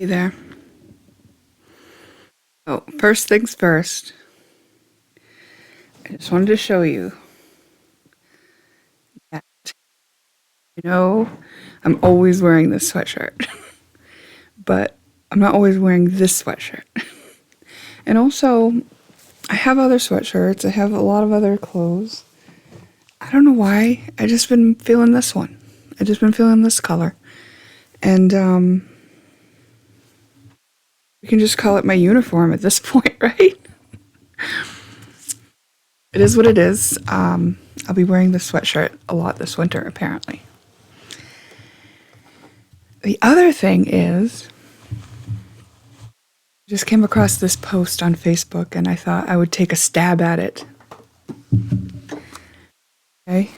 Hey there. Oh, first things first, I just wanted to show you that, I'm always wearing this sweatshirt, but I'm not always wearing this sweatshirt. And also, I have other sweatshirts, I have a lot of other clothes. I don't know why, I just been feeling this one. I just been feeling this color. And, you can just call it my uniform at this point, right? It is what it is. I'll be wearing this sweatshirt a lot this winter, apparently. The other thing is, I just came across this post on Facebook and I thought I would take a stab at it. Okay,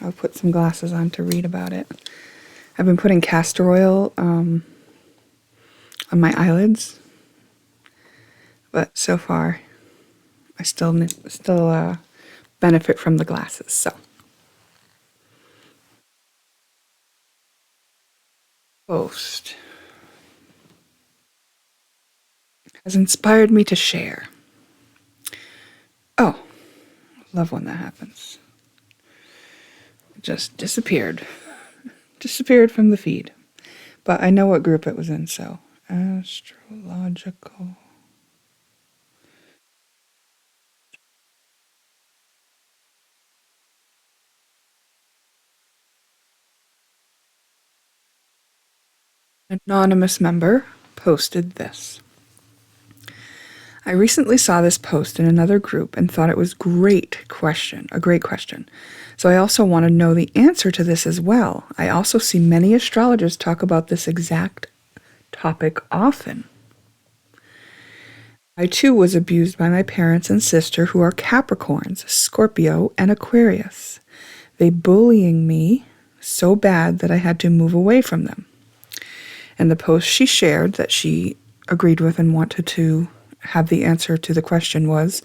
I'll put some glasses on to read about it. I've been putting castor oil on my eyelids, but so far I still benefit from the glasses. So, post has inspired me to share. Oh, love when that happens. It just disappeared from the feed, but I know what group it was in. So, astrological. An anonymous member posted this. I recently saw this post in another group and thought it was a great question. So I also want to know the answer to this as well. I also see many astrologers talk about this exact topic often. I too was abused by my parents and sister who are Capricorns, Scorpio, and Aquarius. They bullying me so bad that I had to move away from them. And the post she shared that she agreed with and wanted to have the answer to the question was,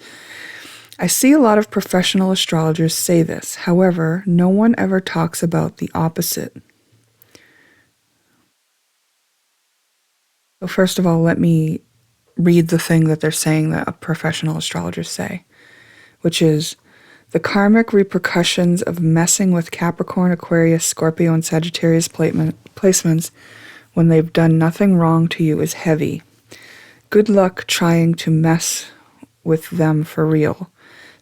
I see a lot of professional astrologers say this. However, no one ever talks about the opposite. So first of all, let me read the thing that they're saying that professional astrologers say, which is, the karmic repercussions of messing with Capricorn, Aquarius, Scorpio, and Sagittarius placements when they've done nothing wrong to you is heavy. Good luck trying to mess with them for real.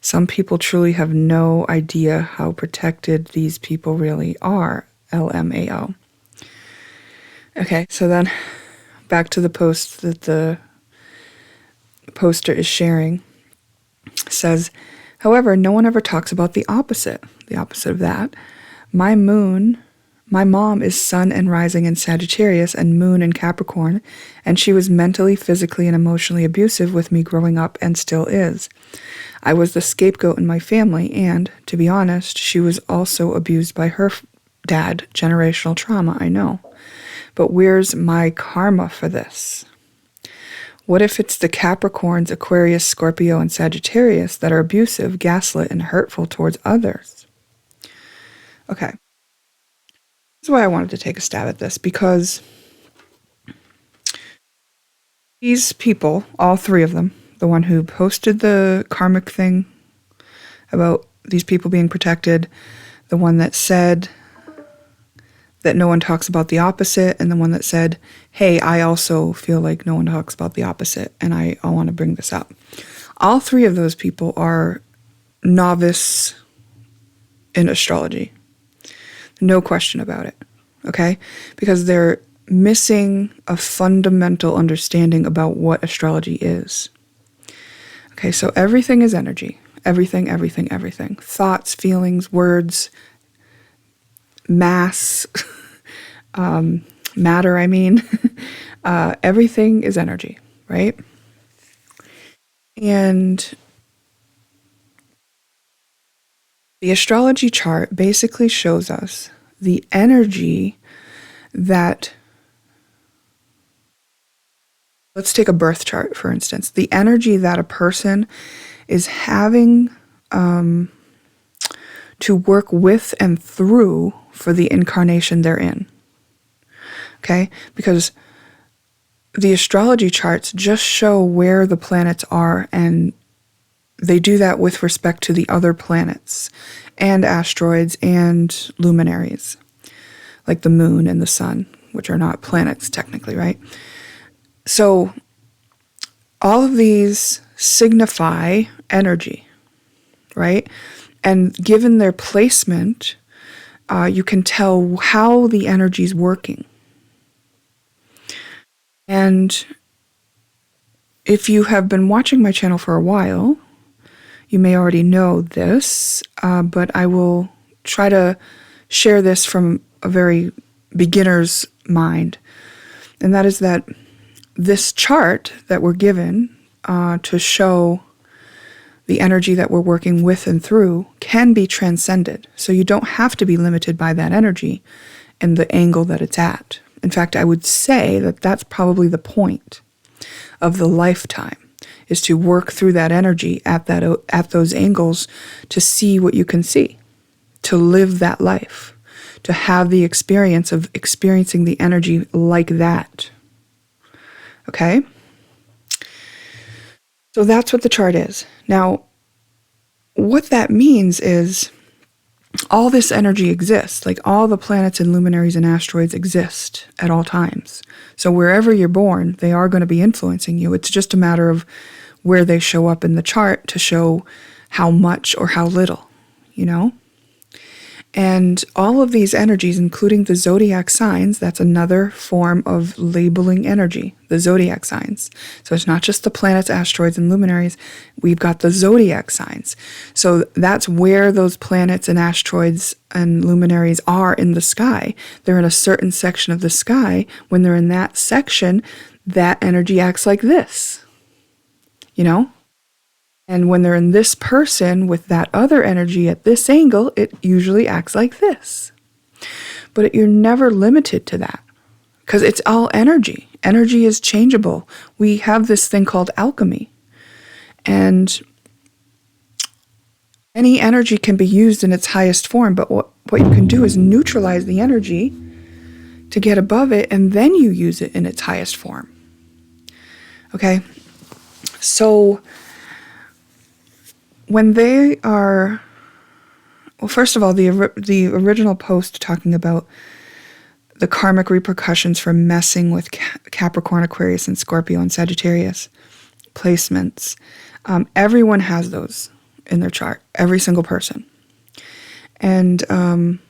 Some people truly have no idea how protected these people really are. LMAO. Okay, so then back to the post that the poster is sharing. It says, however, no one ever talks about the opposite of that. My mom is sun and rising in Sagittarius and moon in Capricorn, and she was mentally, physically, and emotionally abusive with me growing up and still is. I was the scapegoat in my family, and, to be honest, she was also abused by her dad. Generational trauma, I know. But where's my karma for this? What if it's the Capricorns, Aquarius, Scorpio, and Sagittarius that are abusive, gaslit, and hurtful towards others? Okay. That's why I wanted to take a stab at this, because these people, all three of them, the one who posted the karmic thing about these people being protected, the one that said that no one talks about the opposite, and the one that said, hey, I also feel like no one talks about the opposite, and I want to bring this up. All three of those people are novice in astrology. No question about it, okay? Because they're missing a fundamental understanding about what astrology is. Okay, so everything is energy. Everything. Thoughts, feelings, words, mass, matter, everything is energy, right? And the astrology chart basically shows us the energy that, let's take a birth chart, for instance, the energy that a person is having to work with and through for the incarnation they're in. Okay? Because the astrology charts just show where the planets are, and they do that with respect to the other planets and asteroids and luminaries, like the moon and the sun, which are not planets technically, right? So all of these signify energy, right? And given their placement, you can tell how the energy is working. And if you have been watching my channel for a while, you may already know this, but I will try to share this from a very beginner's mind. And that is that this chart that we're given to show the energy that we're working with and through can be transcended. So you don't have to be limited by that energy and the angle that it's at. In fact, I would say that that's probably the point of the lifetime, is to work through that energy at those angles to see what you can see, to live that life, to have the experience of experiencing the energy like that. Okay? So that's what the chart is. Now, what that means is all this energy exists, like all the planets and luminaries and asteroids exist at all times. So wherever you're born, they are going to be influencing you. It's just a matter of where they show up in the chart to show how much or how little, you know? And all of these energies, including the zodiac signs, that's another form of labeling energy, the zodiac signs. So it's not just the planets, asteroids, and luminaries. We've got the zodiac signs. So that's where those planets and asteroids and luminaries are in the sky. They're in a certain section of the sky. When they're in that section, that energy acts like this, you know? And when they're in this person with that other energy at this angle, it usually acts like this. But you're never limited to that because it's all energy. Energy is changeable. We have this thing called alchemy. And any energy can be used in its highest form, but what you can do is neutralize the energy to get above it, and then you use it in its highest form. Okay? So when they are, well, first of all, the original post talking about the karmic repercussions for messing with Capricorn, Aquarius, and Scorpio and Sagittarius placements, everyone has those in their chart, every single person. And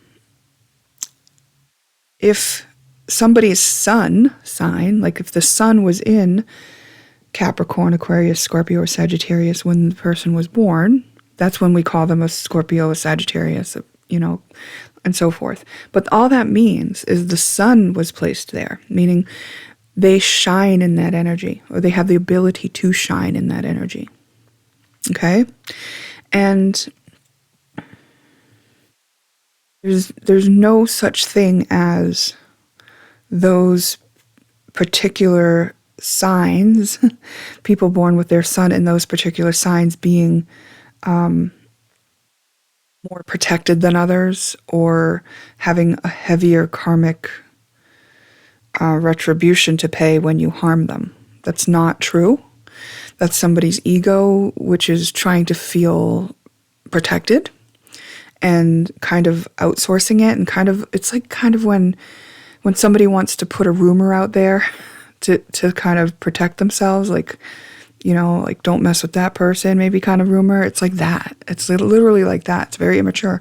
if somebody's sun sign, like if the sun was in Capricorn, Aquarius, Scorpio, or Sagittarius when the person was born, that's when we call them a Scorpio, a Sagittarius, you know, and so forth. But all that means is the sun was placed there, meaning they shine in that energy, or they have the ability to shine in that energy. Okay? And there's no such thing as those particular signs, people born with their sun in those particular signs being more protected than others, or having a heavier karmic retribution to pay when you harm them. That's not true. That's somebody's ego, which is trying to feel protected and kind of outsourcing it, and it's like when somebody wants to put a rumor out there to kind of protect themselves, like, you know, like don't mess with that person, maybe kind of rumor. It's like that. It's literally like that. It's very immature.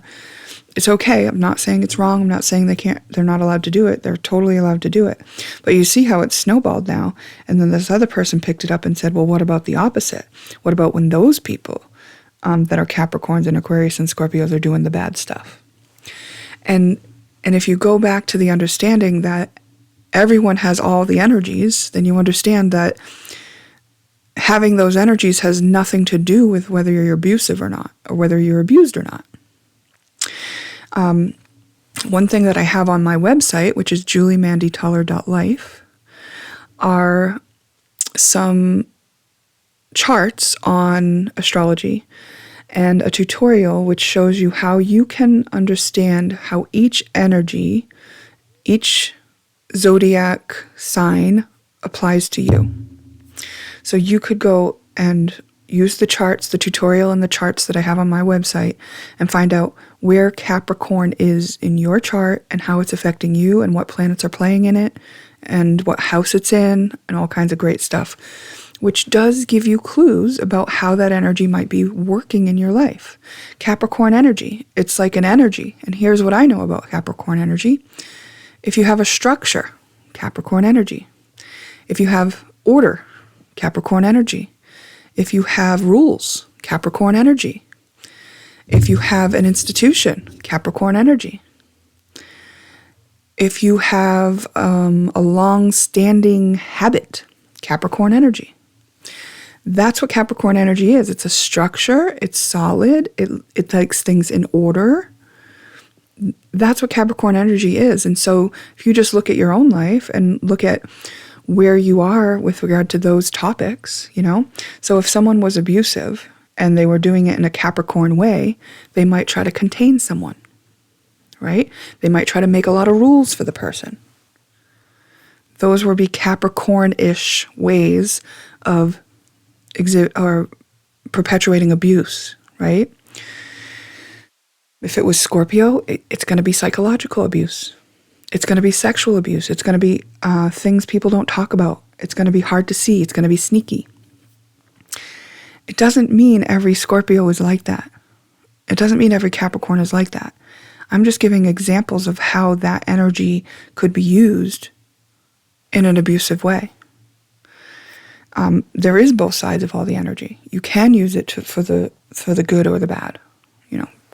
It's okay. I'm not saying it's wrong. I'm not saying they're not allowed to do it. They're totally allowed to do it. But you see how it's snowballed now. And then this other person picked it up and said, well, what about the opposite? What about when those people that are Capricorns and Aquarius and Scorpios are doing the bad stuff? And if you go back to the understanding that everyone has all the energies, then you understand that having those energies has nothing to do with whether you're abusive or not, or whether you're abused or not. One thing that I have on my website, which is juliemandytuller.life, are some charts on astrology and a tutorial which shows you how you can understand how each energy, each zodiac sign applies to you. So you could go and use the charts, the tutorial and the charts that I have on my website, and find out where Capricorn is in your chart and how it's affecting you and what planets are playing in it and what house it's in and all kinds of great stuff, which does give you clues about how that energy might be working in your life. Capricorn energy, it's like an energy. And here's what I know about Capricorn energy. If you have a structure, Capricorn energy. If you have order, Capricorn energy. If you have rules, Capricorn energy. If you have an institution, Capricorn energy. If you have a long-standing habit, Capricorn energy. That's what Capricorn energy is. It's a structure. It's solid. It takes things in order. That's what Capricorn energy is. And so if you just look at your own life and look at where you are with regard to those topics, so if someone was abusive and they were doing it in a Capricorn way, they might try to contain someone, right? They might try to make a lot of rules for the person. Those would be Capricorn-ish ways of perpetuating abuse, right? If it was Scorpio, it's going to be psychological abuse. It's going to be sexual abuse. It's going to be things people don't talk about. It's going to be hard to see. It's going to be sneaky. It doesn't mean every Scorpio is like that. It doesn't mean every Capricorn is like that. I'm just giving examples of how that energy could be used in an abusive way. There is both sides of all the energy. You can use it for the good or the bad,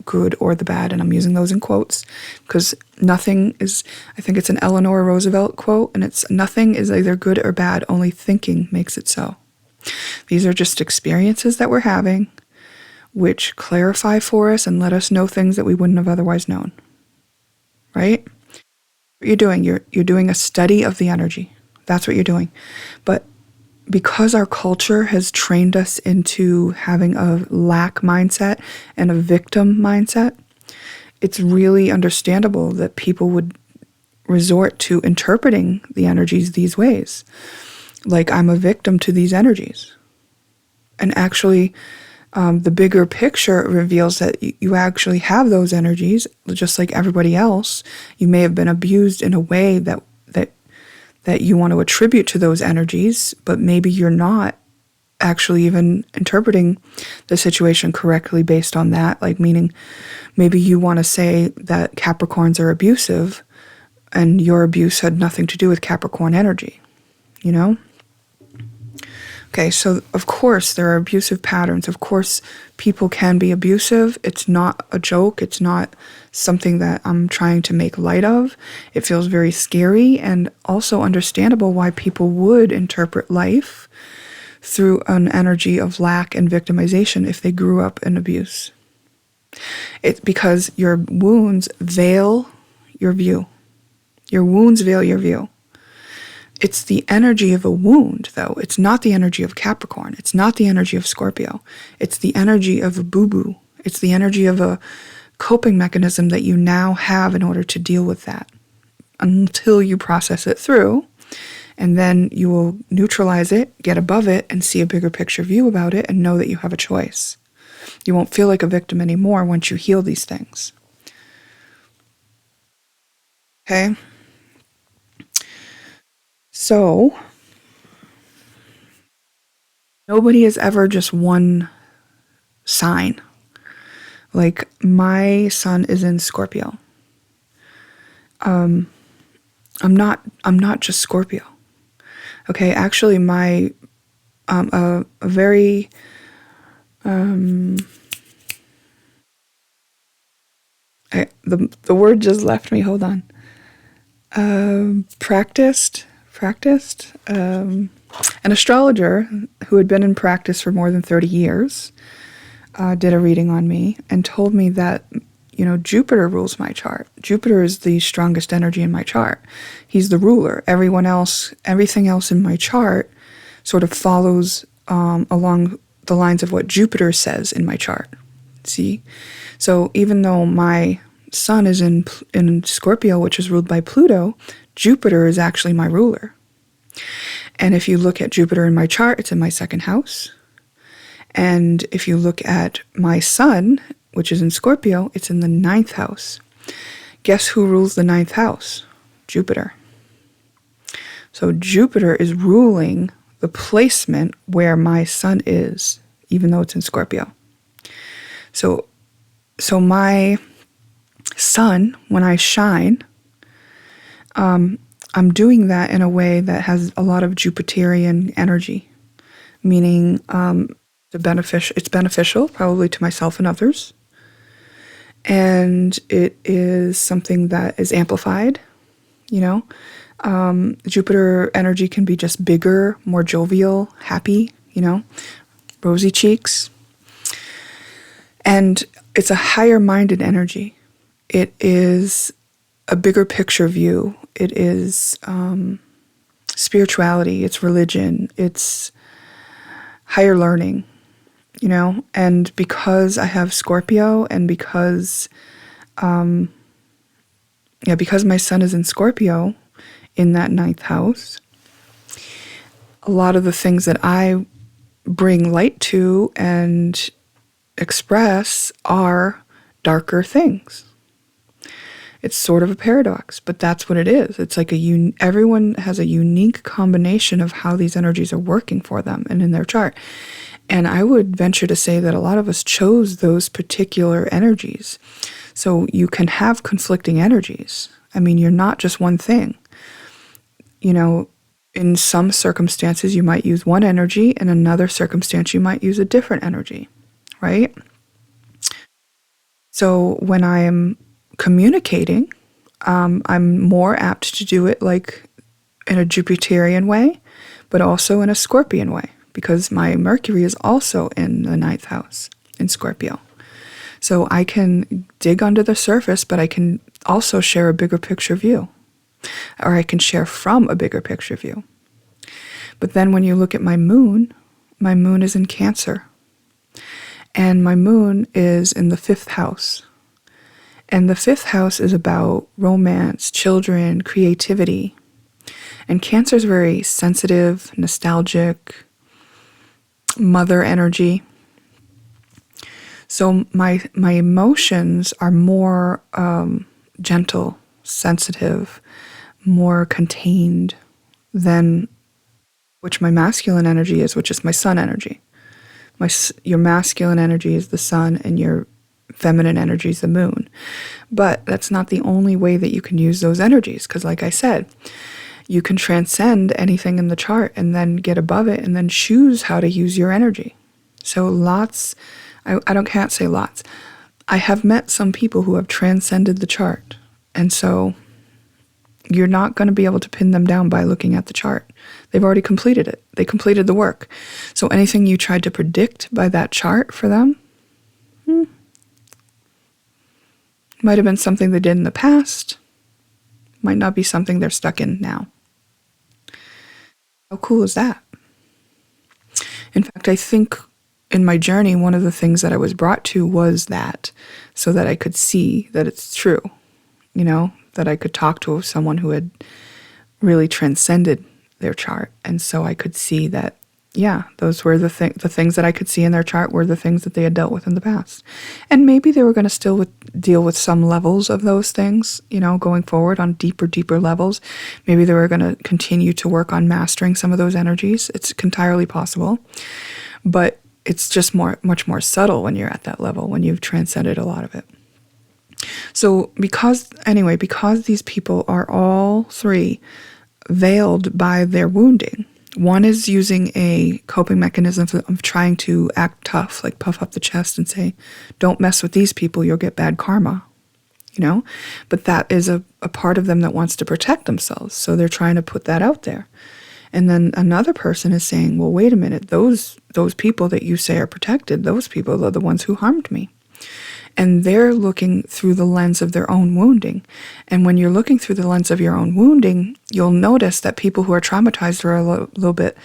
good or the bad, and I'm using those in quotes because nothing is, I think it's an Eleanor Roosevelt quote, and it's nothing is either good or bad, only thinking makes it so. These are just experiences that we're having which clarify for us and let us know things that we wouldn't have otherwise known, right? What you're doing, you're doing a study of the energy. That's what you're doing. But because our culture has trained us into having a lack mindset and a victim mindset, it's really understandable that people would resort to interpreting the energies these ways. Like, I'm a victim to these energies. And actually, the bigger picture reveals that you actually have those energies, just like everybody else. You may have been abused in a way that you want to attribute to those energies, but maybe you're not actually even interpreting the situation correctly based on that. Like, meaning maybe you want to say that Capricorns are abusive and your abuse had nothing to do with Capricorn energy, Okay, so of course there are abusive patterns. Of course people can be abusive. It's not a joke. It's not something that I'm trying to make light of. It feels very scary and also understandable why people would interpret life through an energy of lack and victimization if they grew up in abuse. It's because your wounds veil your view. Your wounds veil your view. It's the energy of a wound, though. It's not the energy of Capricorn. It's not the energy of Scorpio. It's the energy of a boo-boo. It's the energy of a coping mechanism that you now have in order to deal with that until you process it through. And then you will neutralize it, get above it, and see a bigger picture view about it and know that you have a choice. You won't feel like a victim anymore once you heal these things. Okay? So, nobody is ever just one sign. Like, my sun is in Scorpio. I'm not just Scorpio. Okay, actually my a very the word just left me. Hold on. Practiced, an astrologer who had been in practice for more than 30 years did a reading on me and told me that, Jupiter rules my chart. Jupiter is the strongest energy in my chart. He's the ruler. Everything else in my chart sort of follows along the lines of what Jupiter says in my chart. See? So even though my sun is in Scorpio, which is ruled by Pluto, Jupiter is actually my ruler. And if you look at Jupiter in my chart, it's in my second house. And if you look at my sun, which is in Scorpio, it's in the ninth house. Guess who rules the ninth house? Jupiter. So Jupiter is ruling the placement where my sun is, even though it's in Scorpio. So my sun, when I shine, I'm doing that in a way that has a lot of Jupiterian energy, meaning it's beneficial probably to myself and others. And it is something that is amplified, Jupiter energy can be just bigger, more jovial, happy, rosy cheeks. And it's a higher minded energy. It is a bigger picture view. It is spirituality. It's religion. It's higher learning, and because I have Scorpio and because my sun is in Scorpio in that ninth house, a lot of the things that I bring light to and express are darker things. It's sort of a paradox, but that's what it is. It's like everyone has a unique combination of how these energies are working for them and in their chart. And I would venture to say that a lot of us chose those particular energies. So you can have conflicting energies. I mean, you're not just one thing. In some circumstances, you might use one energy. In another circumstance, you might use a different energy, right? So when I'm communicating, I'm more apt to do it like in a Jupiterian way, but also in a Scorpion way, because my Mercury is also in the ninth house in Scorpio. So I can dig under the surface, but I can also share a bigger picture view, or I can share from a bigger picture view. But then when you look at my moon is in Cancer, and my moon is in the fifth house. And the fifth house is about romance, children, creativity. And Cancer is very sensitive, nostalgic, mother energy. So my emotions are more gentle, sensitive, more contained than which my masculine energy is, which is my sun energy. Your masculine energy is the sun, and your feminine energy is the moon. But that's not the only way that you can use those energies, because like I said, you can transcend anything in the chart and then get above it and then choose how to use your energy. So can't say lots. I have met some people who have transcended the chart. And so you're not going to be able to pin them down by looking at the chart. They've already completed it. They completed the work. So anything you tried to predict by that chart for them, might have been something they did in the past, might not be something they're stuck in now. How cool is that? In fact, I think in my journey, one of the things that I was brought to was that, so that I could see that it's true, that I could talk to someone who had really transcended their chart. And so I could see that, those were the things that I could see in their chart were the things that they had dealt with in the past. And maybe they were going to still deal with some levels of those things, going forward on deeper levels. Maybe they were going to continue to work on mastering some of those energies. It's entirely possible. But it's just much more subtle when you're at that level, when you've transcended a lot of it. So because these people are all three veiled by their wounding, one is using a coping mechanism of trying to act tough, like puff up the chest and say, don't mess with these people, you'll get bad karma, But that is a part of them that wants to protect themselves, so they're trying to put that out there. And then another person is saying, well, wait a minute, those people that you say are protected, those people are the ones who harmed me. And they're looking through the lens of their own wounding. And when you're looking through the lens of your own wounding, you'll notice that people who are traumatized are a little bit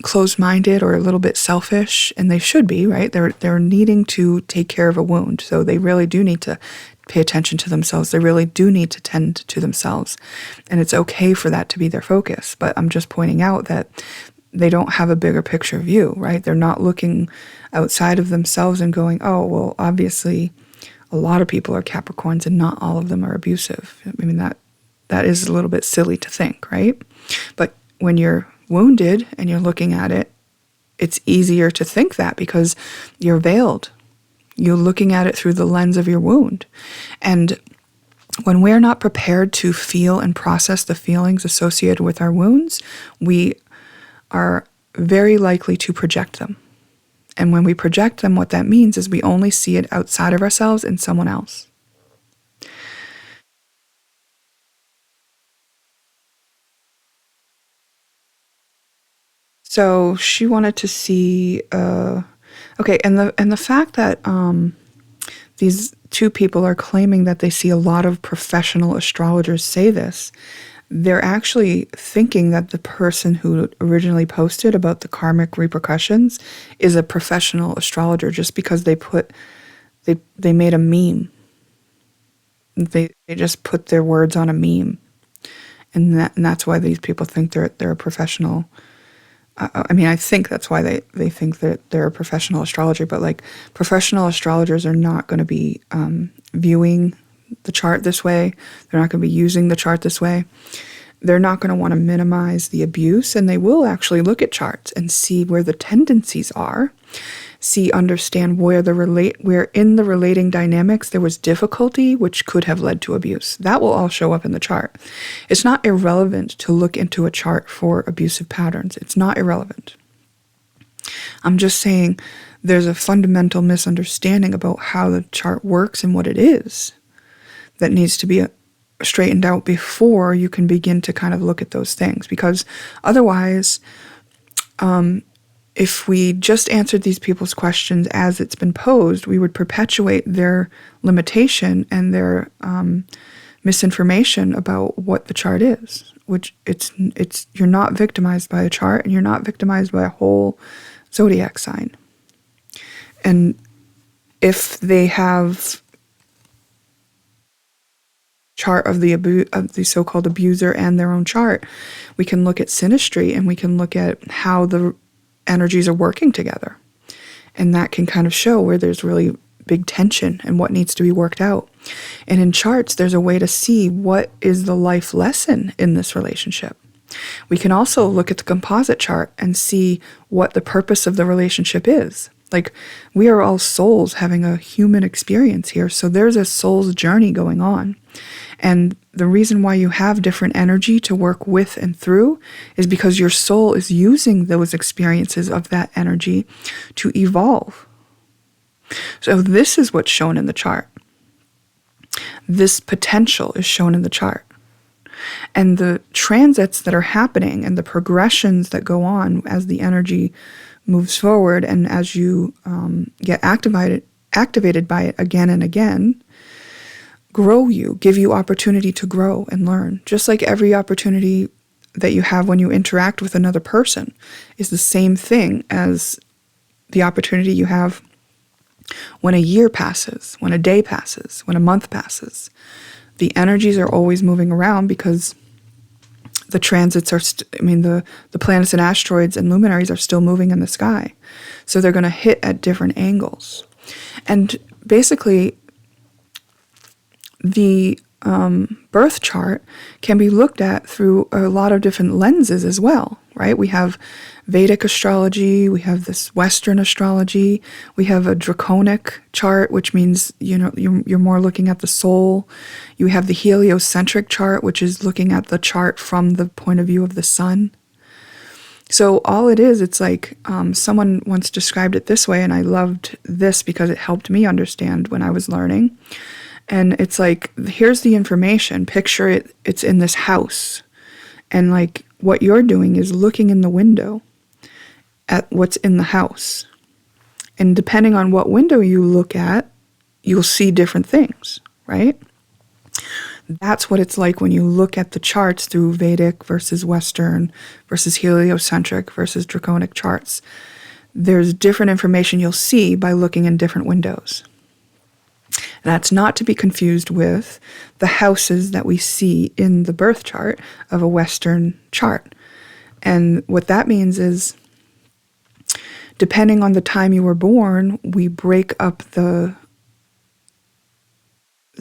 closed-minded or a little bit selfish, and they should be, right? They're needing to take care of a wound. So they really do need to pay attention to themselves. They really do need to tend to themselves. And it's okay for that to be their focus. But I'm just pointing out that they don't have a bigger picture view, right? They're not looking outside of themselves and going, oh, well, obviously a lot of people are Capricorns and not all of them are abusive. I mean, that is a little bit silly to think, right? But when you're wounded and you're looking at it, it's easier to think that because you're veiled. You're looking at it through the lens of your wound. And when we're not prepared to feel and process the feelings associated with our wounds, we are very likely to project them. And when we project them, what that means is we only see it outside of ourselves in someone else. So she wanted to see, okay, and the fact that these two people are claiming that they see a lot of professional astrologers say this, they're actually thinking that the person who originally posted about the karmic repercussions is a professional astrologer just because they made a meme. They just put their words on a meme, and that's why these people think they're a professional. I mean, I think that's why they think that they're a professional astrologer, but like professional astrologers are not going to be viewing the chart this way. They're not going to be using the chart this way. They're not going to want to minimize the abuse, and they will actually look at charts and see where the tendencies are, understand where in the relating dynamics there was difficulty, which could have led to abuse. That will all show up in the chart. It's not irrelevant to look into a chart for abusive patterns. It's not irrelevant. I'm just saying there's a fundamental misunderstanding about how the chart works and what it is that needs to be straightened out before you can begin to kind of look at those things. Because otherwise, if we just answered these people's questions as it's been posed, we would perpetuate their limitation and their misinformation about what the chart is. Which it's you're not victimized by a chart, and you're not victimized by a whole zodiac sign. And if they have chart of the so-called abuser and their own chart, we can look at synastry and we can look at how the energies are working together. And that can kind of show where there's really big tension and what needs to be worked out. And in charts, there's a way to see what is the life lesson in this relationship. We can also look at the composite chart and see what the purpose of the relationship is. Like, we are all souls having a human experience here. So there's a soul's journey going on. And the reason why you have different energy to work with and through is because your soul is using those experiences of that energy to evolve. So this is what's shown in the chart. This potential is shown in the chart. And the transits that are happening and the progressions that go on as the energy moves forward and as you get activated by it again and again, grow you, give you opportunity to grow and learn. Just like every opportunity that you have when you interact with another person is the same thing as the opportunity you have when a year passes, when a day passes, when a month passes. The energies are always moving around because the transits are, the planets and asteroids and luminaries are still moving in the sky. So they're going to hit at different angles. And basically, the birth chart can be looked at through a lot of different lenses as well, right? We have Vedic astrology, we have this Western astrology, we have a draconic chart, which means, you're more looking at the soul. You have the heliocentric chart, which is looking at the chart from the point of view of the sun. So all it is, it's like someone once described it this way, and I loved this because it helped me understand when I was learning. And it's like, here's the information. Picture it's in this house. And like what you're doing is looking in the window at what's in the house. And depending on what window you look at, you'll see different things, right? That's what it's like when you look at the charts through Vedic versus Western versus heliocentric versus draconic charts. There's different information you'll see by looking in different windows. And that's not to be confused with the houses that we see in the birth chart of a Western chart. And what that means is, depending on the time you were born, we break up the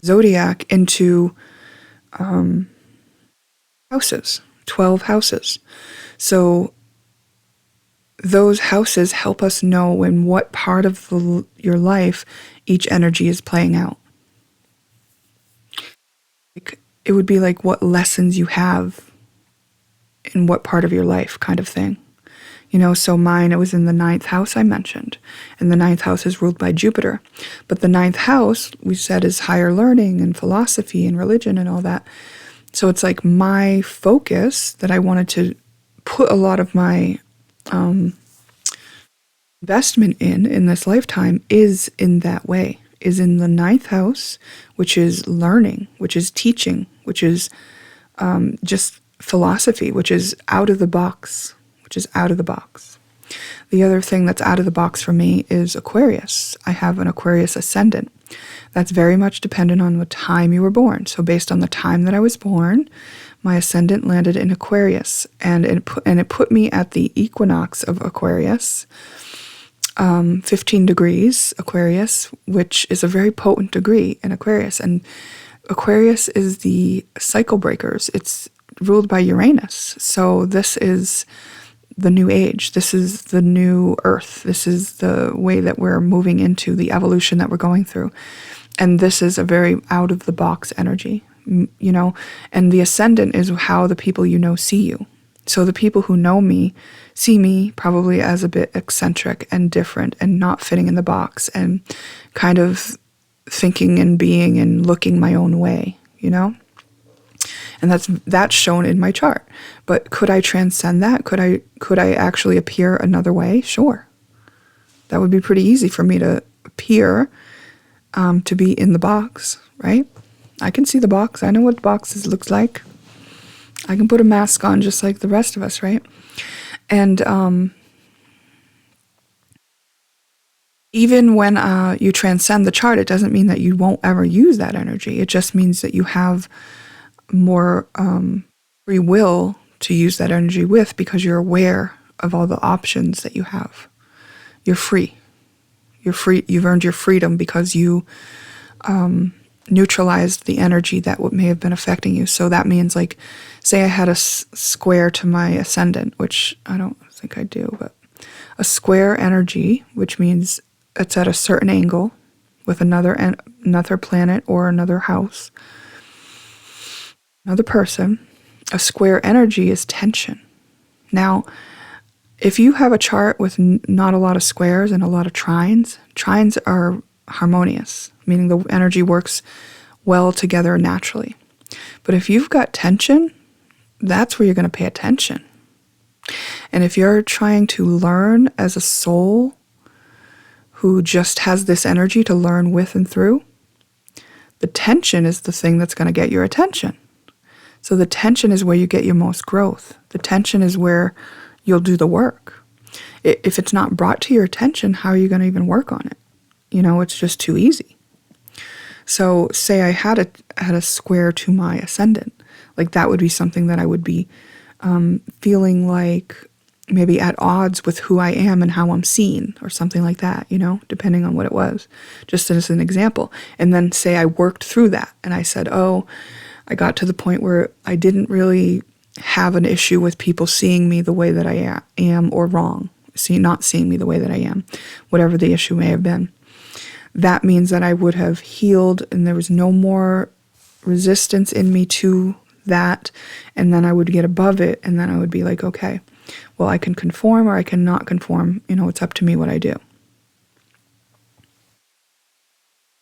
zodiac into houses, 12 houses. So those houses help us know in what part of your life each energy is playing out. It would be like what lessons you have in what part of your life, kind of thing. So mine, it was in the 9th house I mentioned. And the 9th house is ruled by Jupiter. But the 9th house, we said, is higher learning and philosophy and religion and all that. So it's like my focus that I wanted to put a lot of my investment in this lifetime is in that way, is in the 9th house, which is learning, which is teaching, which is just philosophy, which is out of the box. The other thing that's out of the box for me is Aquarius. I have an Aquarius ascendant. That's very much dependent on what time you were born. So based on the time that I was born, my ascendant landed in Aquarius, and it put me at the equinox of Aquarius, 15 degrees Aquarius, which is a very potent degree in Aquarius. And Aquarius is the cycle breakers. It's ruled by Uranus. So this is the new age. This is the new earth. This is the way that we're moving into, the evolution that we're going through. And this is a very out of the box energy, and the ascendant is how the people see you. So the people who know me see me probably as a bit eccentric and different and not fitting in the box and kind of thinking and being and looking my own way, And that's shown in my chart. But could I transcend that? Could I actually appear another way? Sure. That would be pretty easy for me to appear to be in the box, right? I can see the box. I know what the box looks like. I can put a mask on just like the rest of us, right? And even when you transcend the chart, it doesn't mean that you won't ever use that energy. It just means that you have more free will to use that energy with, because you're aware of all the options that you have. You're free. You've earned your freedom because you neutralized the energy that may have been affecting you. So that means, like, say I had a square to my ascendant, which I don't think I do, but a square energy, which means it's at a certain angle with another planet or another house, another person. A square energy is tension. Now, if you have a chart with not a lot of squares and a lot of trines are harmonious, meaning the energy works well together naturally. But if you've got tension, that's where you're going to pay attention. And if you're trying to learn as a soul who just has this energy to learn with and through, the tension is the thing that's going to get your attention. So the tension is where you get your most growth. The tension is where you'll do the work. If it's not brought to your attention, how are you going to even work on it? It's just too easy. So say I had a square to my ascendant, like that would be something that I would be feeling like maybe at odds with who I am and how I'm seen, or something like that, depending on what it was, just as an example. And then say I worked through that and I said, I got to the point where I didn't really have an issue with people seeing me the way that I am, or wrong, not seeing me the way that I am, whatever the issue may have been. That means that I would have healed and there was no more resistance in me to that. And then I would get above it, and then I would be like, okay, well, I can conform or I can not conform. It's up to me what I do.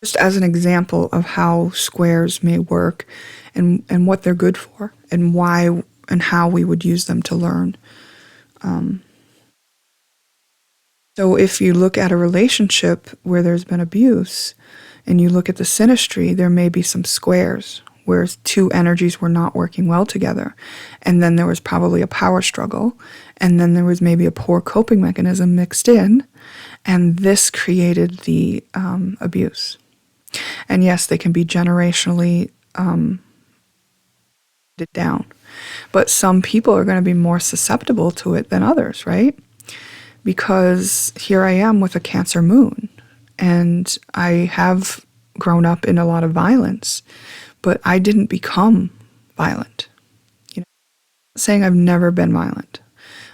Just as an example of how squares may work and what they're good for and why and how we would use them to learn. So if you look at a relationship where there's been abuse and you look at the synastry, there may be some squares where two energies were not working well together. And then there was probably a power struggle. And then there was maybe a poor coping mechanism mixed in. And this created the abuse. And yes, they can be generationally down. But some people are going to be more susceptible to it than others, right? Because here I am with a Cancer moon, and I have grown up in a lot of violence, but I didn't become violent. You know, I'm not saying I've never been violent.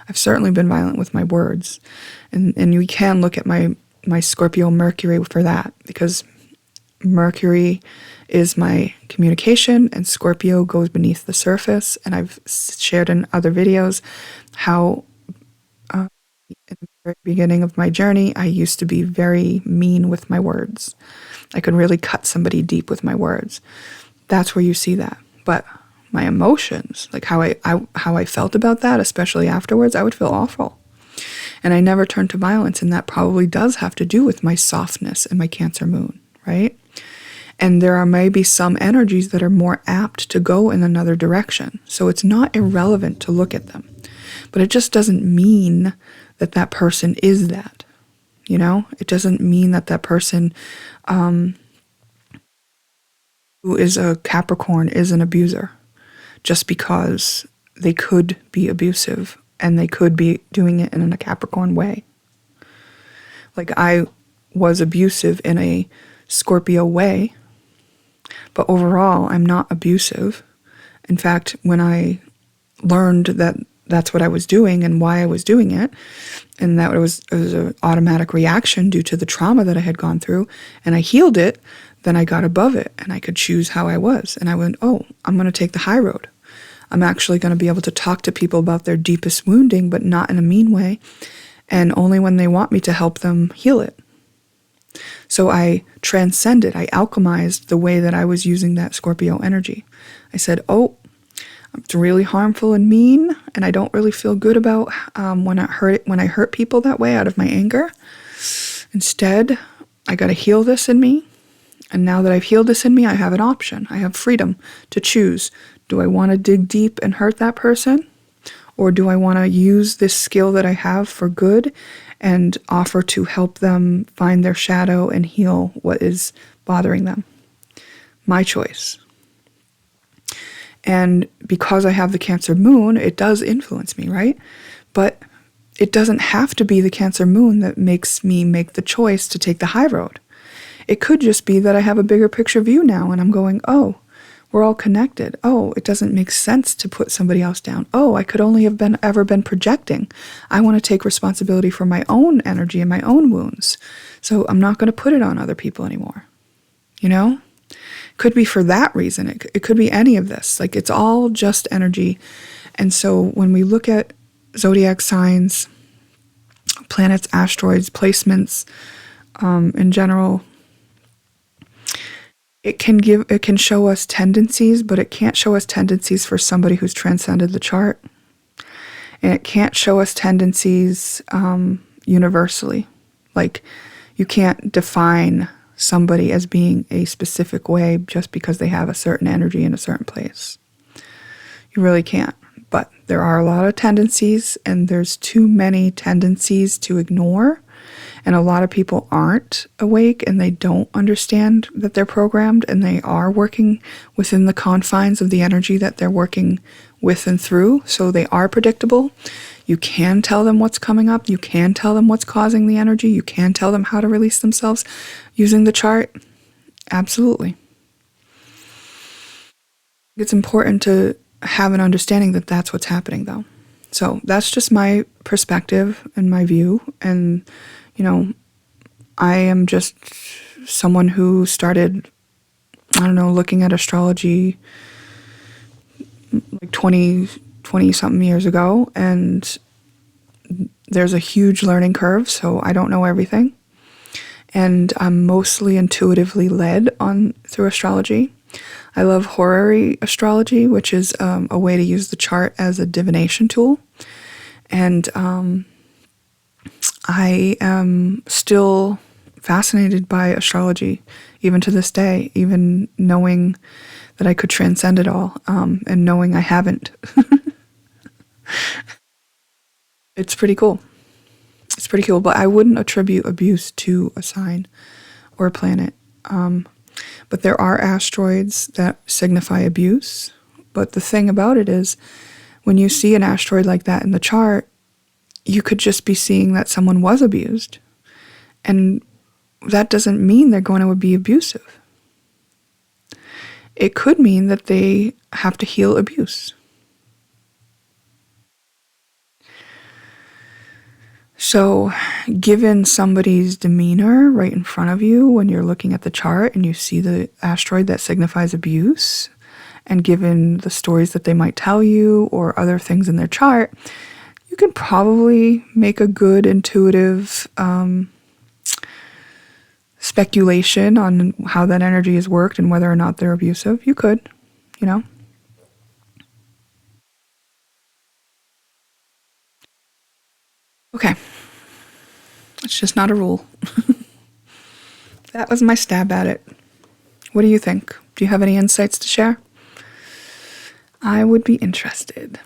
I've certainly been violent with my words. And you can look at my Scorpio Mercury for that, because Mercury is my communication and Scorpio goes beneath the surface. And I've shared in other videos how in the very beginning of my journey, I used to be very mean with my words. I could really cut somebody deep with my words. That's where you see that. But my emotions, like how I felt about that, especially afterwards, I would feel awful. And I never turned to violence, and that probably does have to do with my softness and my Cancer moon, right? And there are maybe some energies that are more apt to go in another direction. So it's not irrelevant to look at them. But it just doesn't mean that that person is that. You know? It doesn't mean that that person who is a Capricorn is an abuser. Just because they could be abusive and they could be doing it in a Capricorn way. Like I was abusive in a Scorpio way, but overall I'm not abusive. In fact, when I learned that that's what I was doing and why I was doing it, and that it was an automatic reaction due to the trauma that I had gone through, and I healed it, then I got above it and I could choose how I was. And I went, oh, I'm going to take the high road. I'm actually going to be able to talk to people about their deepest wounding, but not in a mean way, and only when they want me to help them heal it. So I transcended, I alchemized the way that I was using that Scorpio energy. I said, oh, it's really harmful and mean, and I don't really feel good about when I hurt people that way out of my anger. Instead, I got to heal this in me. And now that I've healed this in me, I have an option. I have freedom to choose. Do I want to dig deep and hurt that person? Or do I want to use this skill that I have for good and offer to help them find their shadow and heal what is bothering them? My choice. And because I have the Cancer moon, it does influence me, right? But it doesn't have to be the Cancer moon that makes me make the choice to take the high road. It could just be that I have a bigger picture view now and I'm going, oh, we're all connected. Oh, it doesn't make sense to put somebody else down. Oh, I could only have ever been projecting. I want to take responsibility for my own energy and my own wounds. So I'm not going to put it on other people anymore. You know? Could be for that reason. It could be any of this. Like, it's all just energy. And so when we look at zodiac signs, planets, asteroids, placements, in general, it can show us tendencies, but it can't show us tendencies for somebody who's transcended the chart. And it can't show us tendencies universally. Like, you can't define somebody as being a specific way just because they have a certain energy in a certain place. You really can't. But there are a lot of tendencies, and there's too many tendencies to ignore. And a lot of people aren't awake and they don't understand that they're programmed, and they are working within the confines of the energy that they're working with and through. So they are predictable. You can tell them what's coming up. You can tell them what's causing the energy. You can tell them how to release themselves using the chart. Absolutely. It's important to have an understanding that that's what's happening, though. So that's just my perspective and my view. And, you know, I am just someone who started, I don't know, looking at astrology like 20 something years ago. And there's a huge learning curve, so I don't know everything. And I'm mostly intuitively led on through astrology. I love horary astrology, which is a way to use the chart as a divination tool. And I am still fascinated by astrology, even to this day, even knowing that I could transcend it all, and knowing I haven't. It's pretty cool. It's pretty cool, but I wouldn't attribute abuse to a sign or a planet. But there are asteroids that signify abuse. But the thing about it is, when you see an asteroid like that in the chart, you could just be seeing that someone was abused. And that doesn't mean they're going to be abusive. It could mean that they have to heal abuse. So, given somebody's demeanor right in front of you when you're looking at the chart and you see the asteroid that signifies abuse, and given the stories that they might tell you or other things in their chart, you can probably make a good intuitive speculation on how that energy has worked and whether or not they're abusive. You could, you know. Okay. It's just not a rule. That was my stab at it. What do you think? Do you have any insights to share? I would be interested.